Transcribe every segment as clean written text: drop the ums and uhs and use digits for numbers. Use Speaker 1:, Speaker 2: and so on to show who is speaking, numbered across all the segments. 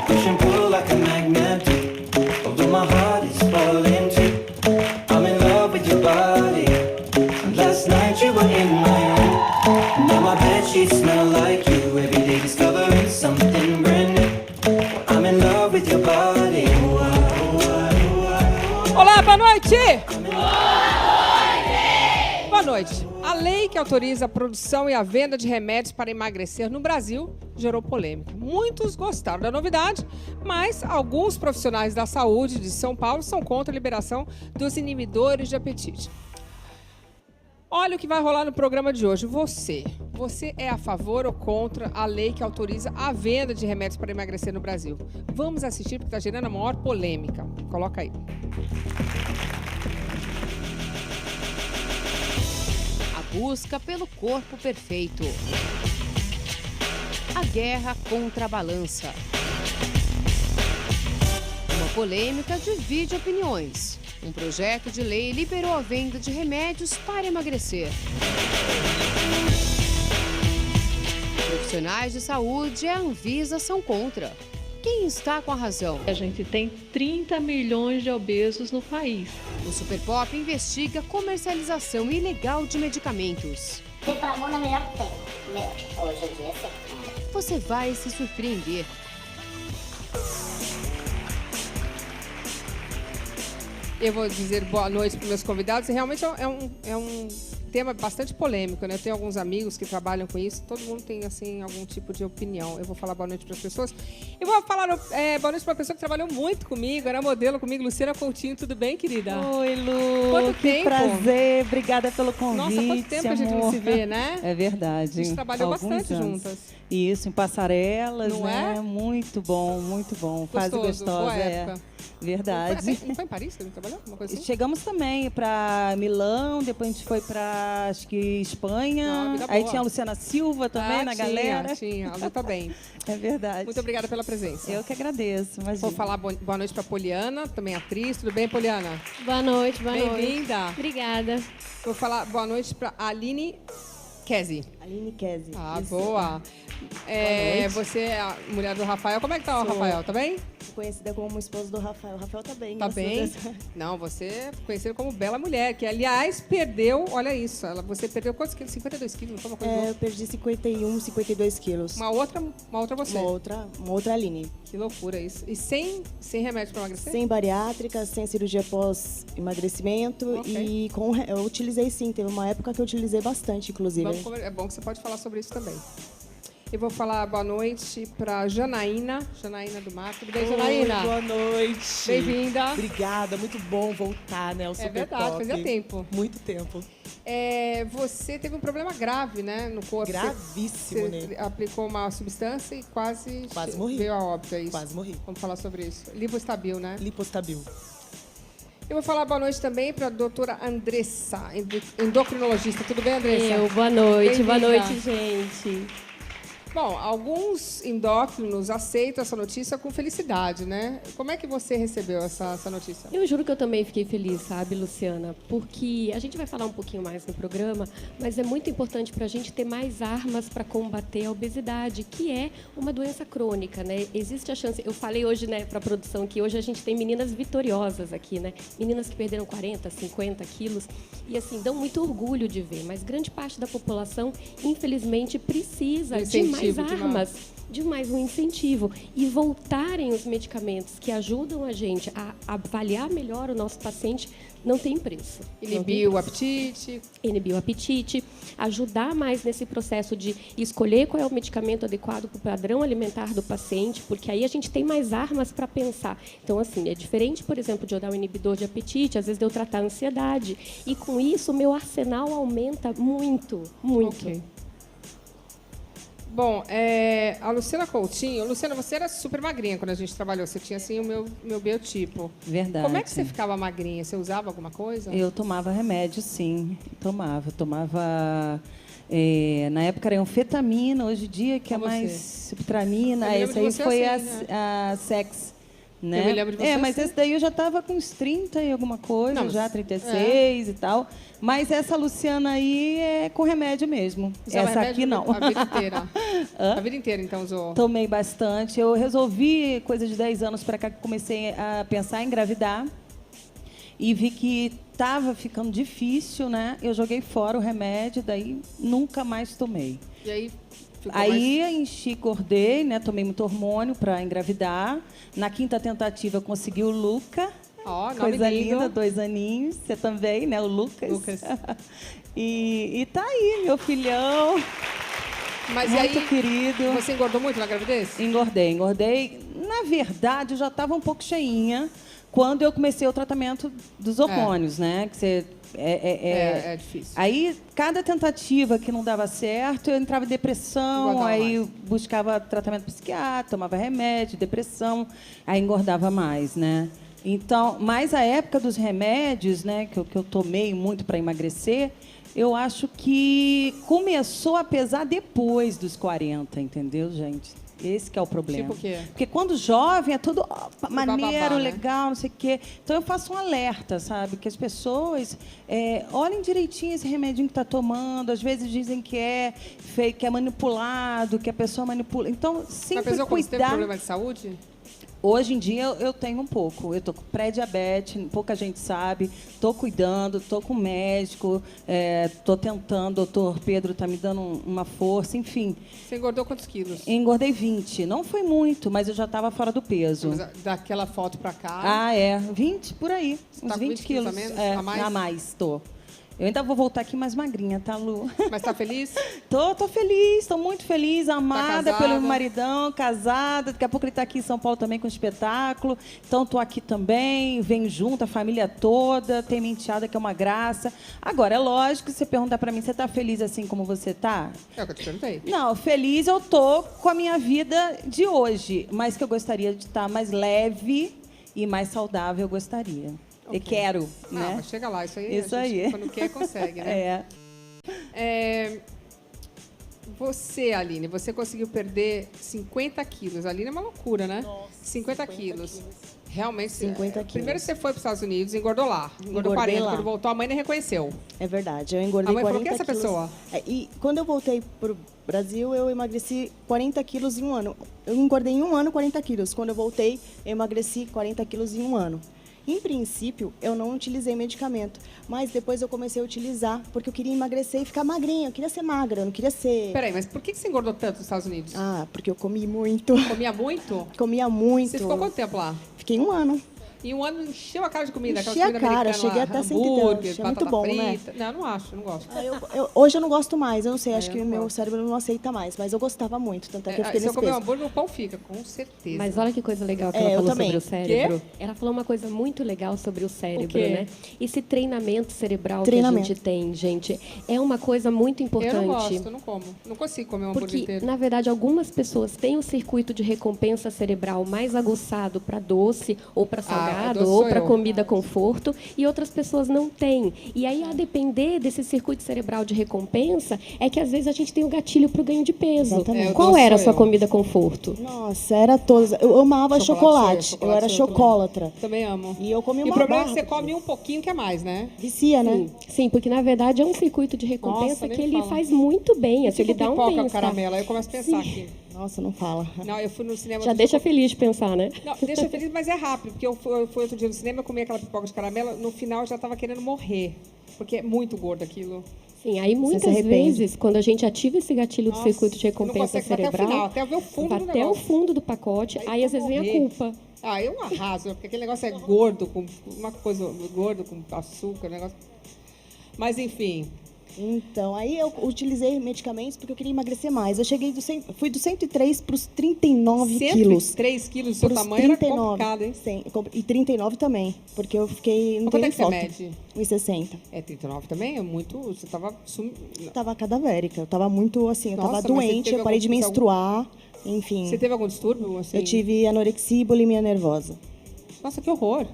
Speaker 1: push and pull like a magnet do. Although my heart is falling too. I'm in love with your body. Last night you were in my room. Now my bedsheets smell like you. Every day discovering something brand new. I'm in love with your body.
Speaker 2: Olá, boa noite! Boa noite. A lei que autoriza a produção e a venda de remédios para emagrecer no Brasil gerou polêmica. Muitos gostaram da novidade, mas alguns profissionais da saúde de São Paulo são contra a liberação dos inibidores de apetite. Olha o que vai rolar no programa de hoje. Você é a favor ou contra a lei que autoriza a venda de remédios para emagrecer no Brasil? Vamos assistir porque está gerando a maior polêmica. Coloca aí.
Speaker 3: A busca pelo corpo perfeito. A guerra contra a balança. Uma polêmica divide opiniões. Um projeto de lei liberou a venda de remédios para emagrecer. Profissionais de saúde e a Anvisa são contra. Quem está com a razão?
Speaker 4: A gente tem 30 milhões de obesos no país.
Speaker 3: O Super Pop investiga comercialização ilegal de medicamentos.
Speaker 5: Reclamou na melhor que tem. Hoje em dia, sim.
Speaker 3: Você vai se surpreender.
Speaker 2: Eu vou dizer boa noite para os meus convidados. E realmente é um tema bastante polêmico, né? Eu tenho alguns amigos que trabalham com isso. Todo mundo tem, assim, algum tipo de opinião. Eu vou falar boa noite para as pessoas. Eu vou falar boa noite para uma pessoa que trabalhou muito comigo, era modelo comigo, Luciana Coutinho. Tudo bem, querida?
Speaker 6: Oi, Lu.
Speaker 2: Quanto
Speaker 6: que
Speaker 2: tempo?
Speaker 6: prazer. Obrigada pelo convite.
Speaker 2: Nossa, quanto tempo que a gente não se vê, né?
Speaker 6: É verdade.
Speaker 2: A gente trabalhou bastante
Speaker 6: anos.
Speaker 2: juntas.
Speaker 6: Isso, em passarelas,
Speaker 2: não
Speaker 6: né?
Speaker 2: É?
Speaker 6: Muito bom, muito bom. Fase gostosa.
Speaker 2: Boa época.
Speaker 6: Verdade.
Speaker 2: Não foi em Paris que a gente trabalhou? Uma coisa assim?
Speaker 6: Chegamos também para Milão, depois a gente foi para, acho que, Espanha.
Speaker 2: vida
Speaker 6: Aí
Speaker 2: boa.
Speaker 6: tinha a Luciana Silva também na galera.
Speaker 2: Tinha, a Lu tá bem.
Speaker 6: É verdade.
Speaker 2: Muito obrigada pela presença.
Speaker 6: Eu que agradeço. Imagina.
Speaker 2: Vou falar boa noite para Poliana, também atriz. Tudo bem, Poliana?
Speaker 7: Boa noite, boa noite.
Speaker 2: Bem-vinda.
Speaker 7: Obrigada.
Speaker 2: Vou falar boa noite para Aline Kesi.
Speaker 6: Aline Kesi.
Speaker 2: Ah,
Speaker 6: Isso.
Speaker 2: boa. Você é a mulher do Rafael. Como é que tá o Rafael? Tá bem?
Speaker 8: Conhecida como esposa do Rafael. O Rafael tá bem.
Speaker 2: Tá bem? Não, você é conhecida como Bela Mulher, que aliás perdeu, olha isso, você perdeu quantos quilos? 52 quilos, não foi uma coisa boa?
Speaker 8: Eu perdi 51, 52 quilos.
Speaker 2: Uma outra você.
Speaker 8: Uma outra Aline.
Speaker 2: Que loucura isso. E sem remédio para emagrecer?
Speaker 8: Sem bariátrica, sem cirurgia pós-emagrecimento.
Speaker 2: Ok.
Speaker 8: E eu utilizei sim, teve uma época que eu utilizei bastante, inclusive.
Speaker 2: É bom que você pode falar sobre isso também. Eu vou falar boa noite para Janaína do Mar. Tudo bem, Janaína?
Speaker 9: Boa noite.
Speaker 2: Bem-vinda.
Speaker 9: Obrigada, muito bom voltar, né, ao Super
Speaker 2: verdade,
Speaker 9: Pop.
Speaker 2: fazia tempo.
Speaker 9: Muito tempo.
Speaker 2: Você teve um problema grave, né, no corpo.
Speaker 9: Gravíssimo,
Speaker 2: você
Speaker 9: né?
Speaker 2: aplicou uma substância e quase
Speaker 9: morri.
Speaker 2: Veio a óbito, é isso?
Speaker 9: Quase morri.
Speaker 2: Vamos falar sobre isso. Lipostabil, né?
Speaker 9: Lipostabil.
Speaker 2: Eu vou falar boa noite também para a doutora Andressa, endocrinologista. Tudo bem, Andressa?
Speaker 7: Boa noite.
Speaker 2: Bem-vinda.
Speaker 7: Boa noite, gente.
Speaker 2: Bom, alguns endócrinos aceitam essa notícia com felicidade, né? Como é que você recebeu essa notícia?
Speaker 7: Eu juro que eu também fiquei feliz, sabe, Luciana? Porque a gente vai falar um pouquinho mais no programa, mas é muito importante para a gente ter mais armas para combater a obesidade, que é uma doença crônica, né? Existe a chance... Eu falei hoje, né, para a produção, que hoje a gente tem meninas vitoriosas aqui, né? Meninas que perderam 40, 50 quilos. E, assim, dão muito orgulho de ver. Mas grande parte da população, infelizmente, precisa de mais armas, de mais um incentivo. E voltarem os medicamentos que ajudam a gente a avaliar melhor o nosso paciente não tem preço.
Speaker 2: Inibir o apetite.
Speaker 7: Inibir o apetite, ajudar mais nesse processo de escolher qual é o medicamento adequado para o padrão alimentar do paciente, porque aí a gente tem mais armas para pensar. Então, assim, é diferente, por exemplo, de eu dar um inibidor de apetite, às vezes de eu tratar a ansiedade. E com isso, o meu arsenal aumenta muito, muito.
Speaker 2: Okay. Bom, a Luciana Coutinho... Luciana, você era super magrinha quando a gente trabalhou. Você tinha, assim, o meu biotipo.
Speaker 6: Verdade.
Speaker 2: Como é que você ficava magrinha? Você usava alguma coisa?
Speaker 6: Eu tomava remédio, sim. Tomava... na época era anfetamina, hoje em dia que é mais subtramina. Essa aí foi a Sex, Né?
Speaker 2: Eu me lembro de você
Speaker 6: mas
Speaker 2: assim.
Speaker 6: esse daí eu já estava com uns 30 e alguma coisa,
Speaker 2: Não,
Speaker 6: já 36 e tal. Mas essa Luciana aí é com remédio mesmo.
Speaker 2: Usava
Speaker 6: Essa
Speaker 2: remédio
Speaker 6: aqui não.
Speaker 2: A vida inteira.
Speaker 6: Hã?
Speaker 2: A vida inteira, então, usou.
Speaker 6: Tomei bastante. Eu resolvi, coisa de 10 anos para cá, que comecei a pensar em engravidar. E vi que estava ficando difícil, né? Eu joguei fora o remédio, daí nunca mais tomei.
Speaker 2: E aí ficou
Speaker 6: Aí enchi, engordei, né? Tomei muito hormônio para engravidar. Na 5ª tentativa eu consegui o Luca.
Speaker 2: Ó, nome
Speaker 6: Coisa
Speaker 2: lindo.
Speaker 6: linda, 2 aninhos. Você também, né? O Lucas.
Speaker 2: Lucas.
Speaker 6: E tá aí, meu filhão.
Speaker 2: Mas
Speaker 6: Muito
Speaker 2: e aí,
Speaker 6: querido.
Speaker 2: você engordou muito na gravidez?
Speaker 6: Engordei. Na verdade, eu já estava um pouco cheinha quando eu comecei o tratamento dos hormônios, né? Que você
Speaker 2: É difícil.
Speaker 6: Aí, cada tentativa que não dava certo, eu entrava em depressão,
Speaker 2: Engordava
Speaker 6: aí
Speaker 2: mais.
Speaker 6: buscava tratamento psiquiátrico, tomava remédio, depressão, aí engordava mais, né? Então, mas a época dos remédios, né, que eu tomei muito para emagrecer, eu acho que começou a pesar depois dos 40, entendeu, gente? Esse que é o problema.
Speaker 2: Tipo o quê?
Speaker 6: Porque quando jovem é tudo maneiro,
Speaker 2: bababá, né?
Speaker 6: legal, não sei o quê. Então eu faço um alerta, sabe? Que as pessoas olhem direitinho esse remedinho que está tomando. Às vezes dizem que é fake, que é manipulado, que a pessoa manipula. Então,
Speaker 2: Mas
Speaker 6: sempre
Speaker 2: pensou quando você teve
Speaker 6: cuidar.
Speaker 2: problema de saúde?
Speaker 6: Hoje em dia eu tenho um pouco. Eu tô com pré-diabetes, pouca gente sabe. Tô cuidando, tô com médico, tô tentando. O doutor Pedro tá me dando uma força, enfim.
Speaker 2: Você engordou quantos quilos?
Speaker 6: Engordei 20. Não foi muito, mas eu já estava fora do peso.
Speaker 2: Mas daquela foto pra cá.
Speaker 6: 20 por aí.
Speaker 2: Você
Speaker 6: Uns
Speaker 2: tá com
Speaker 6: 20
Speaker 2: 20 quilos
Speaker 6: quilos.
Speaker 2: a menos? A mais?
Speaker 6: A mais, tô. Eu ainda vou voltar aqui mais magrinha, tá, Lu?
Speaker 2: Mas tá feliz?
Speaker 6: Tô feliz, tô muito feliz, amada
Speaker 2: casada?
Speaker 6: pelo meu maridão, casada. Daqui a pouco ele tá aqui em São Paulo também com espetáculo. Então tô aqui também, venho junto, a família toda, tem minha enteada que é uma graça. Agora, é lógico, se você perguntar pra mim, você tá feliz assim como você tá?
Speaker 2: É o que eu te perguntei.
Speaker 6: Não, feliz eu tô com a minha vida de hoje, mas que eu gostaria de estar mais leve e mais saudável, eu gostaria.
Speaker 2: Ok.
Speaker 6: Eu quero,
Speaker 2: Não,
Speaker 6: né?
Speaker 2: mas chega lá, isso aí.
Speaker 6: Isso
Speaker 2: a gente,
Speaker 6: aí.
Speaker 2: Quando quer, consegue, né? Você, Aline, você conseguiu perder 50 quilos. A Aline é uma loucura, né?
Speaker 8: Nossa,
Speaker 2: 50 quilos. Realmente.
Speaker 8: 50 quilos.
Speaker 2: Primeiro você foi para os Estados Unidos, engordou lá. Engordou
Speaker 8: Engordei
Speaker 2: 40.
Speaker 8: lá.
Speaker 2: Quando voltou, a mãe nem reconheceu.
Speaker 8: É verdade, eu engordei
Speaker 2: A mãe falou,
Speaker 8: 40
Speaker 2: "Quem é essa
Speaker 8: quilos.
Speaker 2: pessoa?"
Speaker 8: E quando eu voltei pro Brasil, eu emagreci 40 quilos em um ano. Eu engordei em um ano 40 quilos. Quando eu voltei, eu emagreci 40 quilos em um ano. Em princípio, eu não utilizei medicamento, mas depois eu comecei a utilizar, porque eu queria emagrecer e ficar magrinha. Eu queria ser magra, eu não queria ser...
Speaker 2: Peraí, mas por que você engordou tanto nos Estados Unidos?
Speaker 8: Ah, porque eu comi muito.
Speaker 2: Comia muito?
Speaker 8: Comia muito.
Speaker 2: Você ficou quanto tempo lá?
Speaker 8: Fiquei um ano.
Speaker 2: E um ano encheu a cara de comida.
Speaker 8: Enchi
Speaker 2: aquelas
Speaker 8: a
Speaker 2: comidas
Speaker 8: cara,
Speaker 2: americanas
Speaker 8: cheguei
Speaker 2: lá,
Speaker 8: até
Speaker 2: hambúrguer,
Speaker 8: 110. É
Speaker 2: batata
Speaker 8: muito bom, né?
Speaker 2: frita. Não, não acho, não gosto.
Speaker 8: Hoje eu não gosto mais, eu não sei, acho
Speaker 2: eu
Speaker 8: que
Speaker 2: não
Speaker 8: meu
Speaker 2: gosto.
Speaker 8: cérebro não aceita mais, mas eu gostava muito, tanto é que eu fiquei
Speaker 2: Se eu
Speaker 8: nesse
Speaker 2: comer um
Speaker 8: peso.
Speaker 2: hambúrguer, o pão fica, com certeza.
Speaker 7: Mas olha que coisa legal que
Speaker 8: É,
Speaker 7: ela
Speaker 8: eu
Speaker 7: falou
Speaker 8: também.
Speaker 7: sobre o cérebro.
Speaker 2: Quê?
Speaker 7: Ela falou uma coisa muito legal sobre o cérebro,
Speaker 2: quê?
Speaker 7: né? Esse treinamento cerebral
Speaker 8: Treinamento.
Speaker 7: que a gente tem, gente, é uma coisa muito importante.
Speaker 2: Eu não gosto, eu não como. Não consigo comer um hambúrguer
Speaker 7: Porque,
Speaker 2: inteiro.
Speaker 7: na verdade, algumas pessoas têm um circuito de recompensa cerebral mais aguçado para doce, ou para salgado,
Speaker 2: doce
Speaker 7: ou
Speaker 2: sou
Speaker 7: para
Speaker 2: eu.
Speaker 7: comida conforto, e outras pessoas não têm. E aí, a depender desse circuito cerebral de recompensa, é que às vezes a gente tem o gatilho para o ganho de peso.
Speaker 8: Exatamente.
Speaker 2: É, o
Speaker 7: Qual
Speaker 2: doce
Speaker 7: era a
Speaker 2: sou
Speaker 7: sua
Speaker 2: eu.
Speaker 7: comida conforto?
Speaker 8: Nossa, era todas. Eu amava chocolate. Eu era
Speaker 2: sou eu também.
Speaker 8: chocólatra.
Speaker 2: Também amo.
Speaker 8: E eu comi
Speaker 2: E
Speaker 8: uma
Speaker 2: o problema é
Speaker 8: barra
Speaker 2: que você
Speaker 8: por
Speaker 2: come
Speaker 8: dia.
Speaker 2: um pouquinho que é mais, né?
Speaker 8: Vicia, né?
Speaker 7: Sim, porque na verdade é um circuito de recompensa
Speaker 2: Nossa, nem
Speaker 7: que ele
Speaker 2: fala.
Speaker 7: faz muito bem, assim,
Speaker 2: Tipo
Speaker 7: ele dá um
Speaker 2: pipoca com
Speaker 7: bem-estar.
Speaker 2: caramelo, aí eu começo a pensar aqui.
Speaker 8: Nossa, não fala.
Speaker 2: Não, eu fui no cinema...
Speaker 7: Já
Speaker 2: outro
Speaker 7: deixa
Speaker 2: dia,
Speaker 7: feliz de pensar, né?
Speaker 2: Não, deixa feliz, mas é rápido, porque eu fui outro dia no cinema, eu comi aquela pipoca de caramelo, no final eu já estava querendo morrer, porque é muito gordo aquilo.
Speaker 7: Sim, aí
Speaker 8: se
Speaker 7: muitas
Speaker 8: arrepende.
Speaker 7: vezes, quando a gente ativa esse gatilho do
Speaker 2: Nossa,
Speaker 7: circuito de
Speaker 2: não
Speaker 7: recompensa
Speaker 2: consegue bater o
Speaker 7: cerebral,
Speaker 2: final, até ver o fundo
Speaker 7: vai
Speaker 2: do
Speaker 7: até o
Speaker 2: negócio.
Speaker 7: fundo do pacote, aí às
Speaker 2: eu
Speaker 7: vezes vem a
Speaker 2: morrer.
Speaker 7: culpa.
Speaker 2: Ah, eu arraso, porque aquele negócio é gordo, com uma coisa gordo, com açúcar, negócio... Mas, enfim...
Speaker 8: Então, aí eu utilizei medicamentos porque eu queria emagrecer mais. Eu fui dos 103 para os 39 quilos.
Speaker 2: 103 quilos do seu
Speaker 8: Pros
Speaker 2: tamanho era complicado, hein?
Speaker 8: Sim, e 39 também, porque eu fiquei... Não
Speaker 2: Quanto
Speaker 8: tenho
Speaker 2: é que você
Speaker 8: foto.
Speaker 2: mede?
Speaker 8: 1,60.
Speaker 2: É, 39 também? É muito... Você tava...
Speaker 8: Tava cadavérica, eu tava muito assim, eu
Speaker 2: Nossa,
Speaker 8: tava
Speaker 2: mas você
Speaker 8: doente,
Speaker 2: teve
Speaker 8: eu parei de
Speaker 2: algum-
Speaker 8: menstruar, enfim.
Speaker 2: Você teve algum distúrbio? Assim?
Speaker 8: Eu tive anorexia e bulimia nervosa.
Speaker 2: Nossa, que horror.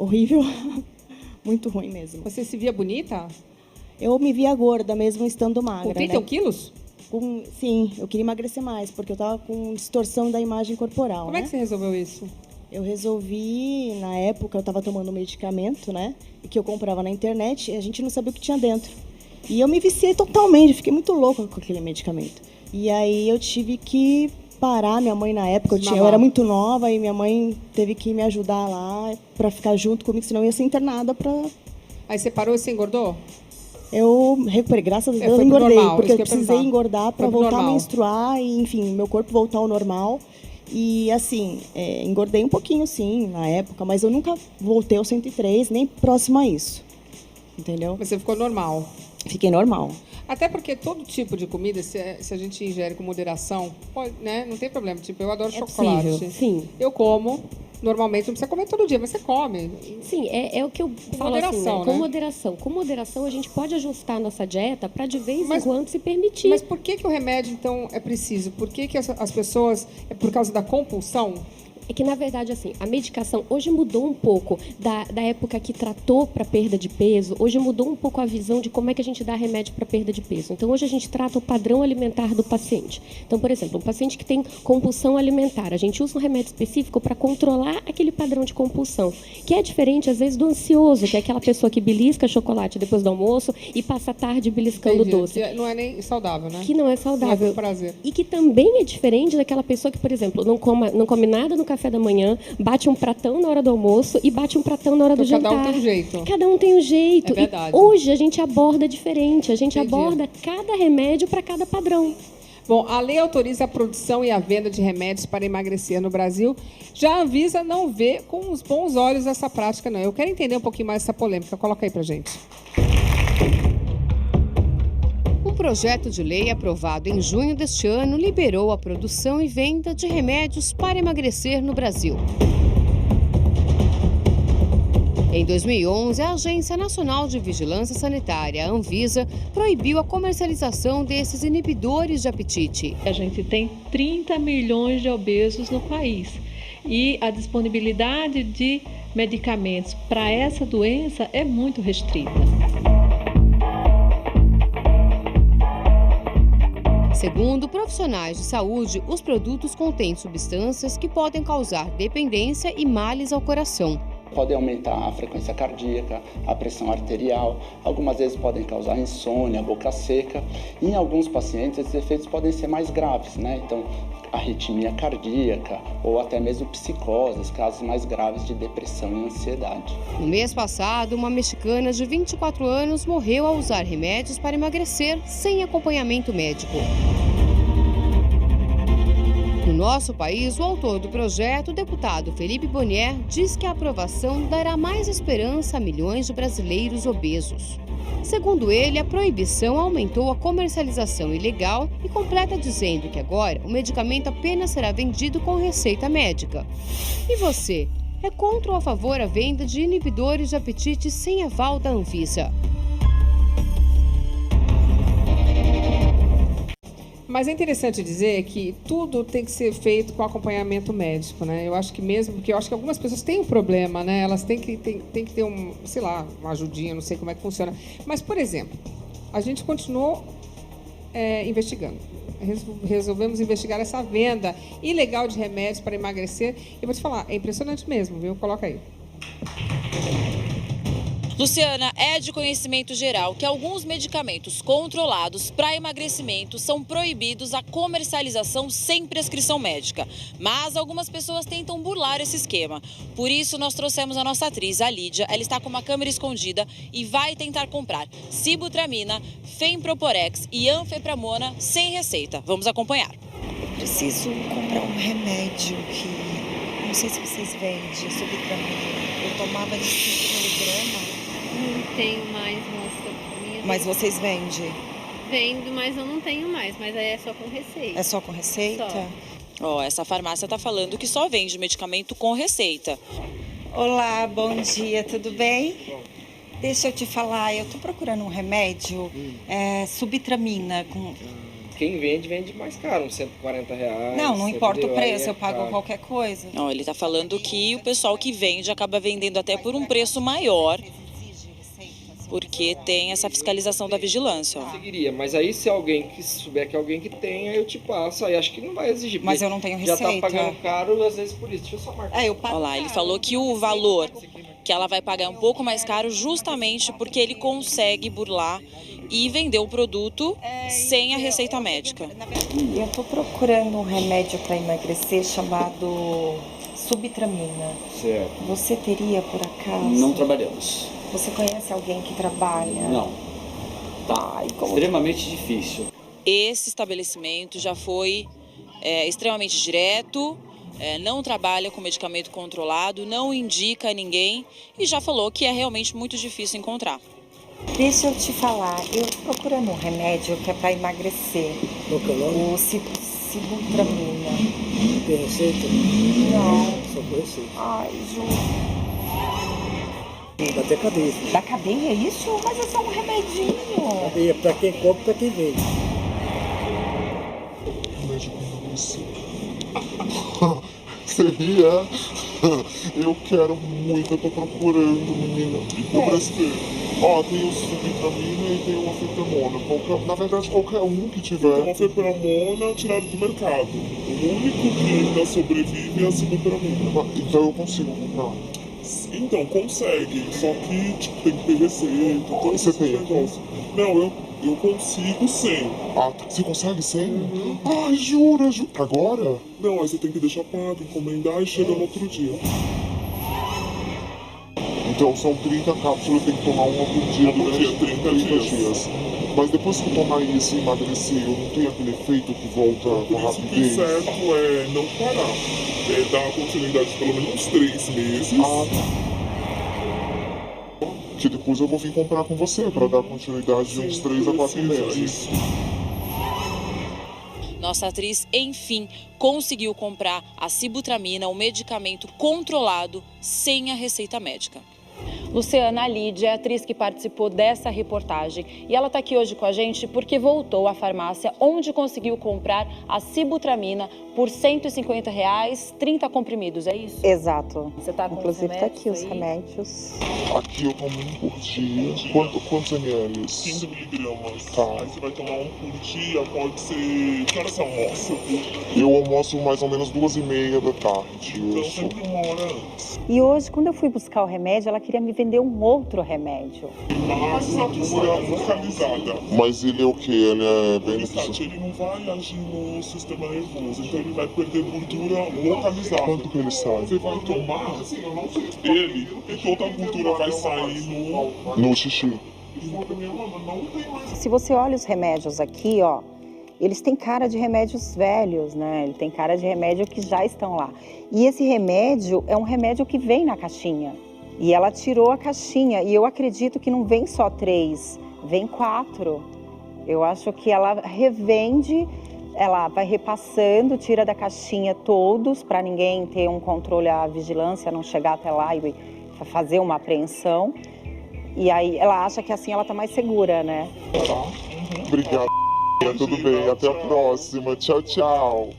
Speaker 8: Horrível. Muito ruim mesmo.
Speaker 2: Você se via bonita?
Speaker 8: Eu me via gorda, mesmo estando magra,
Speaker 2: Com 31
Speaker 8: né?
Speaker 2: quilos?
Speaker 8: Sim, eu queria emagrecer mais, porque eu tava com distorção da imagem corporal,
Speaker 2: Como
Speaker 8: né?
Speaker 2: é que você resolveu isso?
Speaker 8: Eu resolvi, na época eu estava tomando um medicamento, né? Que eu comprava na internet e a gente não sabia o que tinha dentro. E eu me viciei totalmente, fiquei muito louca com aquele medicamento. E aí eu tive que parar, minha mãe na época, eu era muito nova e minha mãe teve que me ajudar lá para ficar junto comigo, senão eu ia ser internada para...
Speaker 2: Aí você parou e você engordou?
Speaker 8: Eu recuperei, graças a Deus, eu engordei, porque eu precisei engordar para voltar a menstruar e, enfim, meu corpo voltar ao normal. E, assim, engordei um pouquinho, sim, na época, mas eu nunca voltei aos 103, nem próximo a isso, entendeu?
Speaker 2: Mas você ficou normal?
Speaker 8: Fiquei normal.
Speaker 2: Até porque todo tipo de comida, se a gente ingere com moderação, pode, né? Não tem problema. Tipo, eu adoro chocolate.
Speaker 7: Possível, sim.
Speaker 2: Eu como. Normalmente não precisa comer todo dia, mas você come.
Speaker 7: Sim, é o que eu falo
Speaker 2: moderação,
Speaker 7: assim, né?
Speaker 2: né?
Speaker 7: Com moderação. Com moderação, a gente pode ajustar a nossa dieta para de vez em quando se permitir.
Speaker 2: Mas por que o remédio, então, é preciso? Por que as pessoas... É por causa da compulsão?
Speaker 7: É que, na verdade, assim, a medicação hoje mudou um pouco da época que tratou para perda de peso. Hoje mudou um pouco a visão de como é que a gente dá remédio para perda de peso. Então, hoje a gente trata o padrão alimentar do paciente. Então, por exemplo, um paciente que tem compulsão alimentar, a gente usa um remédio específico para controlar aquele padrão de compulsão, que é diferente, às vezes, do ansioso, que é aquela pessoa que belisca chocolate depois do almoço e passa a tarde beliscando doce.
Speaker 2: Que não é nem saudável, né?
Speaker 7: Que não é saudável.
Speaker 2: Não é por prazer.
Speaker 7: E que também é diferente daquela pessoa que, por exemplo, não come nada no café da manhã, bate um pratão na hora do almoço e bate um pratão na hora do jantar.
Speaker 2: Cada um tem um jeito.
Speaker 7: Cada um tem um jeito.
Speaker 2: É verdade.
Speaker 7: E hoje a gente aborda diferente. A gente aborda cada remédio para cada padrão.
Speaker 2: Bom, a lei autoriza a produção e a venda de remédios para emagrecer no Brasil. Já a Anvisa não vê com os bons olhos essa prática, não. Eu quero entender um pouquinho mais essa polêmica. Coloca aí pra gente.
Speaker 3: Um projeto de lei aprovado em junho deste ano liberou a produção e venda de remédios para emagrecer no Brasil. Em 2011, a Agência Nacional de Vigilância Sanitária, a Anvisa, proibiu a comercialização desses inibidores de apetite.
Speaker 4: A gente tem 30 milhões de obesos no país e a disponibilidade de medicamentos para essa doença é muito restrita.
Speaker 3: Segundo profissionais de saúde, os produtos contêm substâncias que podem causar dependência e males ao coração.
Speaker 10: Podem aumentar a frequência cardíaca, a pressão arterial, algumas vezes podem causar insônia, boca seca. E em alguns pacientes, esses efeitos podem ser mais graves, né? Então, arritmia cardíaca ou até mesmo psicoses, casos mais graves de depressão e ansiedade.
Speaker 3: No mês passado, uma mexicana de 24 anos morreu ao usar remédios para emagrecer sem acompanhamento médico. No nosso país, o autor do projeto, o deputado Felipe Bonier, diz que a aprovação dará mais esperança a milhões de brasileiros obesos. Segundo ele, a proibição aumentou a comercialização ilegal e completa dizendo que agora o medicamento apenas será vendido com receita médica. E você, é contra ou a favor a venda de inibidores de apetite sem aval da Anvisa?
Speaker 2: Mas é interessante dizer que tudo tem que ser feito com acompanhamento médico, né? Eu acho que mesmo, porque eu acho que algumas pessoas têm um problema, né? Elas têm que ter uma ajudinha, não sei como é que funciona. Mas, por exemplo, a gente continuou investigando. Resolvemos investigar essa venda ilegal de remédios para emagrecer. E vou te falar, é impressionante mesmo, viu? Coloca aí.
Speaker 11: Luciana, é de conhecimento geral que alguns medicamentos controlados para emagrecimento são proibidos a comercialização sem prescrição médica. Mas algumas pessoas tentam burlar esse esquema. Por isso, nós trouxemos a nossa atriz, a Lídia. Ela está com uma câmera escondida e vai tentar comprar Sibutramina, Femproporex e Anfepramona sem receita. Vamos acompanhar.
Speaker 12: Eu preciso comprar um remédio que, não sei se vocês vendem, Sibutramina. Eu tomava de 5 miligramas.
Speaker 13: Não tenho mais, moça.
Speaker 12: Mas vocês vendem?
Speaker 13: Vendo, mas eu não tenho mais. Mas aí é só com receita.
Speaker 12: É só com receita?
Speaker 11: Ó, essa farmácia está falando que só vende medicamento com receita.
Speaker 12: Olá, bom dia, tudo bem? Deixa eu te falar, eu tô procurando um remédio, Sibutramina.
Speaker 14: Quem vende mais caro, uns R$140.
Speaker 12: Não importa o preço, eu pago qualquer coisa.
Speaker 11: Ó, ele está falando que o pessoal que vende acaba vendendo até por um preço maior. porque tem essa fiscalização da vigilância. Ó.
Speaker 14: Conseguiria, mas aí se alguém que souber que alguém que tem, aí eu te passo, aí acho que não vai exigir.
Speaker 15: Mas eu não tenho receita.
Speaker 14: Já tá pagando caro, às vezes por isso. Deixa eu só marcar.
Speaker 11: Olha lá, ele falou que o valor que ela vai pagar é um pouco mais caro justamente porque ele consegue burlar e vender o produto sem a receita médica.
Speaker 12: Eu estou procurando um remédio para emagrecer chamado Subtramina.
Speaker 16: Certo.
Speaker 12: Você teria, por acaso?
Speaker 16: Não trabalhamos.
Speaker 12: Você conhece alguém que trabalha?
Speaker 16: Não.
Speaker 12: Ai, como...
Speaker 16: Extremamente difícil.
Speaker 11: Esse estabelecimento já foi extremamente direto, não trabalha com medicamento controlado, não indica a ninguém e já falou que é realmente muito difícil encontrar.
Speaker 12: Deixa eu te falar, eu tô procurando um remédio que é para emagrecer.
Speaker 16: Qual que é o nome?
Speaker 12: O Sibutramina.
Speaker 16: Tem receita?
Speaker 12: Não.
Speaker 16: Só com receita.
Speaker 12: Ai, Ju.
Speaker 16: Dá até cadeia.
Speaker 12: Da cadeia, é isso? Mas é só um remedinho.
Speaker 16: Cadeia pra quem compra e pra quem vende.
Speaker 17: Remédio pra emagrecer. Você ria? Eu quero muito, eu tô procurando, menina. Emagrecer. Ó, tem o Subtramina e tem o Afetamona. Na verdade, qualquer um que tiver. Então, o Afetamona tirado do mercado. O único que ainda sobrevive é a Subtramina. Então eu consigo comprar. Então, consegue. Só que tipo, tem que ter receita. Você tem negócio. Não, eu consigo 100. Ah, você consegue 100? Uhum. Ai, jura? Agora? Não, aí você tem que deixar pago, encomendar e chega no outro dia. Então são 30 cápsulas, tem que tomar uma por dia durante 30 dias. Mas depois que eu tomar isso e emagrecer, eu não tenho aquele efeito que volta com rapidez? Por isso que o certo é não parar. É dar continuidade de pelo menos uns 3 meses. Que depois eu vou vir comprar com você para dar continuidade de uns 3 a 4 meses.
Speaker 11: Nossa atriz, enfim, conseguiu comprar a Sibutramina, um medicamento controlado sem a receita médica. Luciana, a Lídia é a atriz que participou dessa reportagem e ela está aqui hoje com a gente porque voltou à farmácia onde conseguiu comprar a Sibutramina por R$150, 30 comprimidos, é isso?
Speaker 12: Exato.
Speaker 11: Você tá com
Speaker 12: inclusive tá aqui os remédios.
Speaker 17: Aqui eu tomo um por dia. Quantos ml? 15 miligramas. Tá. Aí você vai tomar um por dia, pode ser... Que hora você almoça? Eu almoço mais ou menos 2h30 da tarde. Então sempre 1 hora antes.
Speaker 12: E hoje, quando eu fui buscar o remédio, ela queria me vender um outro remédio.
Speaker 17: Massatura localizada. Mas ele é o que? Ele é beneficioso? Ele não vai agir no sistema nervoso, então ele vai perder gordura localizada. Quanto que ele sai? Você vai tomar ele e toda a gordura vai sair no xixi.
Speaker 12: Se você olha os remédios aqui, ó, eles têm cara de remédios velhos, né? Ele tem cara de remédio que já estão lá. E esse remédio é um remédio que vem na caixinha. E ela tirou a caixinha. E eu acredito que não vem só 3, vem 4. Eu acho que ela revende, ela vai repassando, tira da caixinha todos, para ninguém ter um controle, a vigilância não chegar até lá e fazer uma apreensão. E aí ela acha que assim ela tá mais segura, né?
Speaker 17: Obrigado. Tudo bem, até a próxima. Tchau, tchau.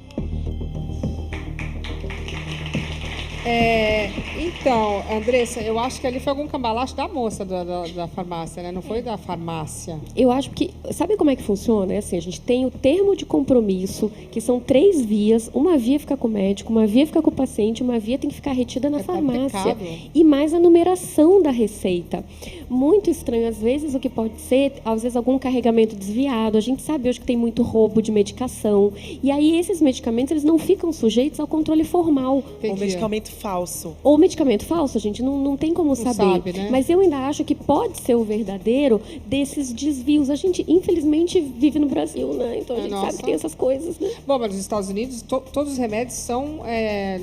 Speaker 2: Então, Andressa, eu acho que ali foi algum cambalacho da moça da farmácia, né? Não foi da farmácia.
Speaker 7: Eu acho que... Sabe como é que funciona? É assim, a gente tem o termo de compromisso, que são 3 vias. Uma via fica com o médico, uma via fica com o paciente, uma via tem que ficar retida na farmácia. E mais a numeração da receita. Muito estranho, às vezes, o que pode ser, às vezes, algum carregamento desviado. A gente sabe hoje que tem muito roubo de medicação. E aí, esses medicamentos, eles não ficam sujeitos ao controle formal.
Speaker 9: Ou medicamento falso.
Speaker 7: Ou medicamento falso, a gente não tem como saber.
Speaker 2: Sabe, né?
Speaker 7: Mas eu ainda acho que pode ser o verdadeiro desses desvios. A gente, infelizmente, vive no Brasil, né? Então a gente sabe que tem essas coisas, né?
Speaker 2: Bom, mas nos Estados Unidos, todos os remédios são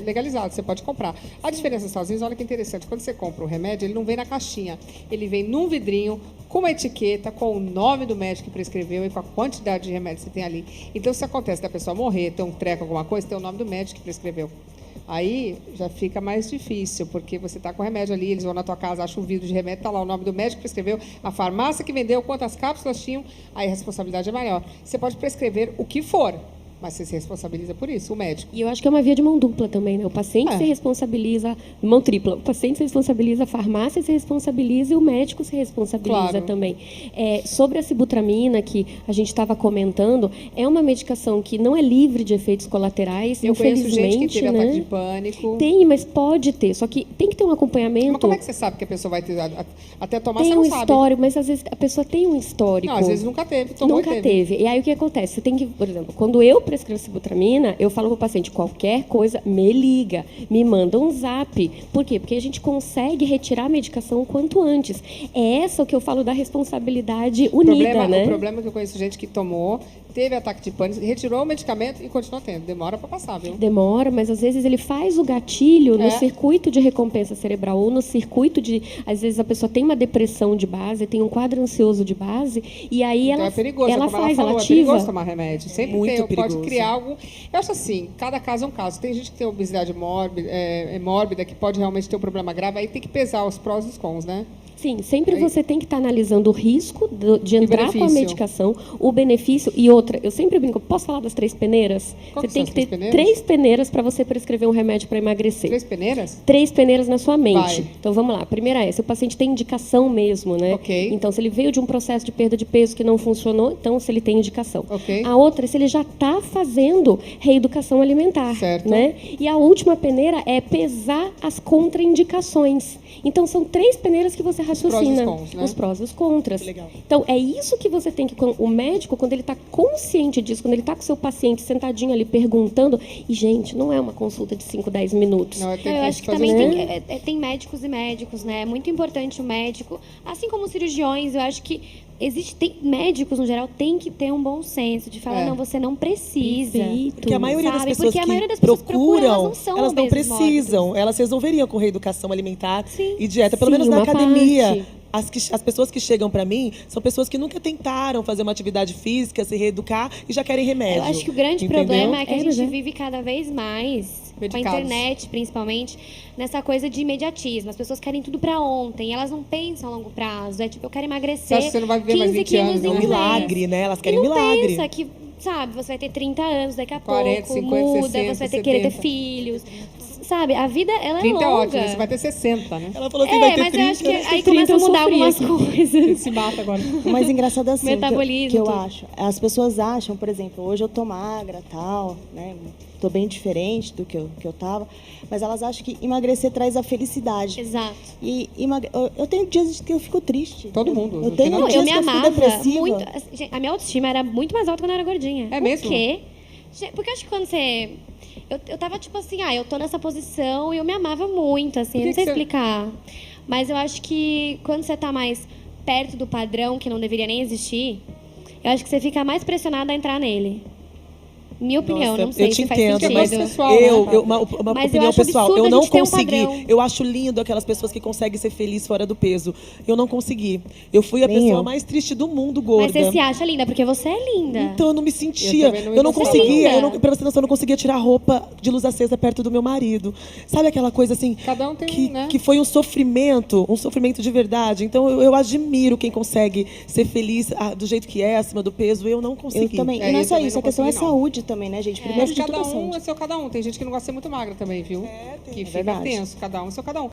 Speaker 2: legalizados, você pode comprar. A diferença nos Estados Unidos, olha que interessante, quando você compra o remédio, ele não vem na caixinha, ele vem num vidrinho, com uma etiqueta, com o nome do médico que prescreveu e com a quantidade de remédio que você tem ali. Então, se acontece da pessoa morrer, ter um treco, alguma coisa, tem o nome do médico que prescreveu. Aí já fica mais difícil, porque você está com o remédio ali, eles vão na tua casa, acham um vidro de remédio, está lá o nome do médico que prescreveu, a farmácia que vendeu, quantas cápsulas tinham, aí a responsabilidade é maior. Você pode prescrever o que for, Mas você se responsabiliza por isso, o médico.
Speaker 7: E eu acho que é uma via de mão dupla também, né? O paciente se responsabiliza, mão tripla, o paciente se responsabiliza, a farmácia se responsabiliza e o médico se responsabiliza também. Sobre a sibutramina, que a gente estava comentando, é uma medicação que não é livre de efeitos colaterais,
Speaker 2: Eu conheço
Speaker 7: infelizmente,
Speaker 2: gente que teve
Speaker 7: né?
Speaker 2: ataque de pânico.
Speaker 7: Tem, mas pode ter, só que tem que ter um acompanhamento.
Speaker 2: Mas como é que você sabe que a pessoa vai ter, até tomar,
Speaker 7: Tem
Speaker 2: você não
Speaker 7: um
Speaker 2: sabe?
Speaker 7: histórico, mas às vezes a pessoa tem um histórico.
Speaker 2: Não, às vezes nunca teve, tomou
Speaker 7: Nunca
Speaker 2: e teve.
Speaker 7: teve. E aí o que acontece? Você tem que, por exemplo, quando eu prescrevo sibutramina, eu falo para o paciente, qualquer coisa, me liga, me manda um zap. Por quê? Porque a gente consegue retirar a medicação o quanto antes. É essa o que eu falo da responsabilidade unida, né?
Speaker 2: O problema é que eu conheço gente que tomou, teve ataque de pânico, retirou o medicamento e continua tendo. Demora para passar, viu?
Speaker 7: Demora, mas às vezes ele faz o gatilho no circuito de recompensa cerebral ou no circuito de... Às vezes a pessoa tem uma depressão de base, tem um quadro ansioso de base, e aí
Speaker 2: Então
Speaker 7: ela,
Speaker 2: é perigoso,
Speaker 7: ela
Speaker 2: como
Speaker 7: faz,
Speaker 2: ela falou,
Speaker 7: ela
Speaker 2: é
Speaker 7: ativa.
Speaker 2: perigoso tomar remédio. Sempre
Speaker 9: Muito
Speaker 2: pode
Speaker 9: perigoso.
Speaker 2: criar algo... Eu acho assim, cada caso é um caso. Tem gente que tem obesidade mórbida, que pode realmente ter um problema grave, aí tem que pesar os prós e os cons, né?
Speaker 7: Sim, sempre você tem que estar analisando o risco de entrar com a
Speaker 2: benefício.
Speaker 7: medicação, o benefício e outra. Eu sempre brinco, posso falar das 3 peneiras?
Speaker 2: Qual
Speaker 7: Você
Speaker 2: que
Speaker 7: tem
Speaker 2: são
Speaker 7: que
Speaker 2: as
Speaker 7: ter
Speaker 2: 3
Speaker 7: 3 peneiras para você prescrever um remédio para emagrecer.
Speaker 2: 3 peneiras?
Speaker 7: 3 peneiras na sua mente.
Speaker 2: Vai.
Speaker 7: Então vamos lá. A primeira é, se o paciente tem indicação mesmo, né?
Speaker 2: Ok.
Speaker 7: Então, se ele veio de um processo de perda de peso que não funcionou, então se ele tem indicação.
Speaker 2: Ok.
Speaker 7: A outra é se ele já está fazendo reeducação alimentar.
Speaker 2: Certo.
Speaker 7: Né? E a última peneira é pesar as contraindicações. Então, são 3 peneiras que você raciocina.
Speaker 2: cons, né?
Speaker 7: Os prós e os contras.
Speaker 9: Legal.
Speaker 7: Então, é isso que você tem que... O médico, quando ele está consciente disso, quando ele está com o seu paciente sentadinho ali perguntando... E, gente, não é uma consulta de 5, 10 minutos.
Speaker 2: Não,
Speaker 13: Eu acho que também tem médicos e médicos, né? É muito importante o médico, assim como os cirurgiões, eu acho que tem médicos, no geral, tem que ter um bom senso de falar, não, você não precisa.
Speaker 9: Porque a maioria das
Speaker 13: sabe?
Speaker 9: pessoas
Speaker 13: Porque a
Speaker 9: que
Speaker 13: maioria das pessoas
Speaker 9: procuram,
Speaker 13: elas não
Speaker 9: precisam. Elas resolveriam com reeducação alimentar e dieta, pelo
Speaker 7: Sim,
Speaker 9: menos na
Speaker 7: uma
Speaker 9: academia.
Speaker 7: parte.
Speaker 9: As pessoas que chegam para mim são pessoas que nunca tentaram fazer uma atividade física, se reeducar e já querem remédio.
Speaker 13: Eu acho que o grande
Speaker 9: Entendeu?
Speaker 13: problema é que a gente
Speaker 7: mas
Speaker 13: vive cada vez mais, com a
Speaker 2: Medicados.
Speaker 13: internet principalmente, nessa coisa de imediatismo. As pessoas querem tudo pra ontem, elas não pensam a longo prazo. É tipo, eu quero emagrecer
Speaker 2: Você acha que você não vai viver mais
Speaker 13: 15
Speaker 2: 20 anos,
Speaker 13: quilos em
Speaker 2: né?
Speaker 9: Um
Speaker 13: mês.
Speaker 9: milagre, né? Elas querem
Speaker 13: E não
Speaker 9: milagre.
Speaker 13: pensa que, sabe, você vai ter 30 anos daqui a
Speaker 2: 40,
Speaker 13: pouco,
Speaker 2: 50,
Speaker 13: muda,
Speaker 2: 60,
Speaker 13: você vai ter que
Speaker 2: 70.
Speaker 13: querer ter filhos. Sabe, a vida, ela é
Speaker 2: 30
Speaker 13: longa.
Speaker 2: é ótimo, né? Você vai ter 60, né?
Speaker 9: Ela falou assim, vai ter
Speaker 13: mas
Speaker 9: 30.
Speaker 13: eu acho que aí
Speaker 7: 30
Speaker 13: começa a
Speaker 7: eu
Speaker 13: mudar
Speaker 7: sofri
Speaker 13: algumas
Speaker 7: aqui.
Speaker 13: coisas.
Speaker 2: Ele se mata agora.
Speaker 8: O mais engraçado é assim,
Speaker 13: Metabolismo,
Speaker 8: que eu
Speaker 13: tudo.
Speaker 8: acho. As pessoas acham, por exemplo, hoje eu tô magra, tal, né? Tô bem diferente do que eu tava, mas elas acham que emagrecer traz a felicidade.
Speaker 13: Exato.
Speaker 8: E eu tenho dias que eu fico triste.
Speaker 2: Todo mundo.
Speaker 8: Eu tenho
Speaker 13: Não,
Speaker 8: dias
Speaker 13: eu me
Speaker 8: que eu fico
Speaker 13: amava
Speaker 8: depressiva.
Speaker 13: muito. Assim, gente, a minha autoestima era muito mais alta quando eu era gordinha.
Speaker 2: É mesmo?
Speaker 13: Por quê? Porque eu acho que quando você... Eu tava tipo assim, eu tô nessa posição e eu me amava muito, assim, eu não sei explicar. Mas eu acho que quando você tá mais perto do padrão, que não deveria nem existir, eu acho que você fica mais pressionada a entrar nele. Minha opinião,
Speaker 9: Nossa,
Speaker 13: não sei
Speaker 9: eu te
Speaker 13: se faz
Speaker 9: entendo,
Speaker 13: sentido.
Speaker 9: mas
Speaker 2: pessoal,
Speaker 9: uma
Speaker 13: Mas eu
Speaker 9: opinião
Speaker 13: acho
Speaker 9: pessoal,
Speaker 13: absurdo
Speaker 9: eu
Speaker 13: a
Speaker 9: não
Speaker 13: gente ter um
Speaker 9: consegui.
Speaker 13: padrão.
Speaker 9: Eu acho lindo aquelas pessoas que conseguem ser felizes fora do peso. Eu não consegui. Eu fui a
Speaker 8: Nem
Speaker 9: pessoa
Speaker 8: eu.
Speaker 9: mais triste do mundo, gorda.
Speaker 13: Mas você se acha linda, porque você é linda.
Speaker 9: Então eu não me sentia,
Speaker 2: também não
Speaker 9: eu não
Speaker 2: me sentia.
Speaker 9: conseguia,
Speaker 13: Linda.
Speaker 9: pra você noção, eu não conseguia tirar a roupa de luz acesa perto do meu marido. Sabe aquela coisa assim,
Speaker 2: Cada um tem né?
Speaker 9: que foi um sofrimento de verdade. Então eu admiro quem consegue ser feliz do jeito que é, acima do peso. Eu não consegui.
Speaker 8: Eu também.
Speaker 2: É,
Speaker 8: E não é
Speaker 2: eu
Speaker 8: só
Speaker 2: também
Speaker 8: isso,
Speaker 2: não
Speaker 8: a questão é
Speaker 2: consegui, não.
Speaker 8: saúde também, né, gente? Primeiro
Speaker 2: Mas
Speaker 8: de tudo
Speaker 2: cada
Speaker 8: é
Speaker 2: um
Speaker 8: saúde.
Speaker 2: é seu cada um. Tem gente que não gosta de ser muito magra também, viu? Que fica
Speaker 8: verdade.
Speaker 2: tenso. Cada um é seu cada um.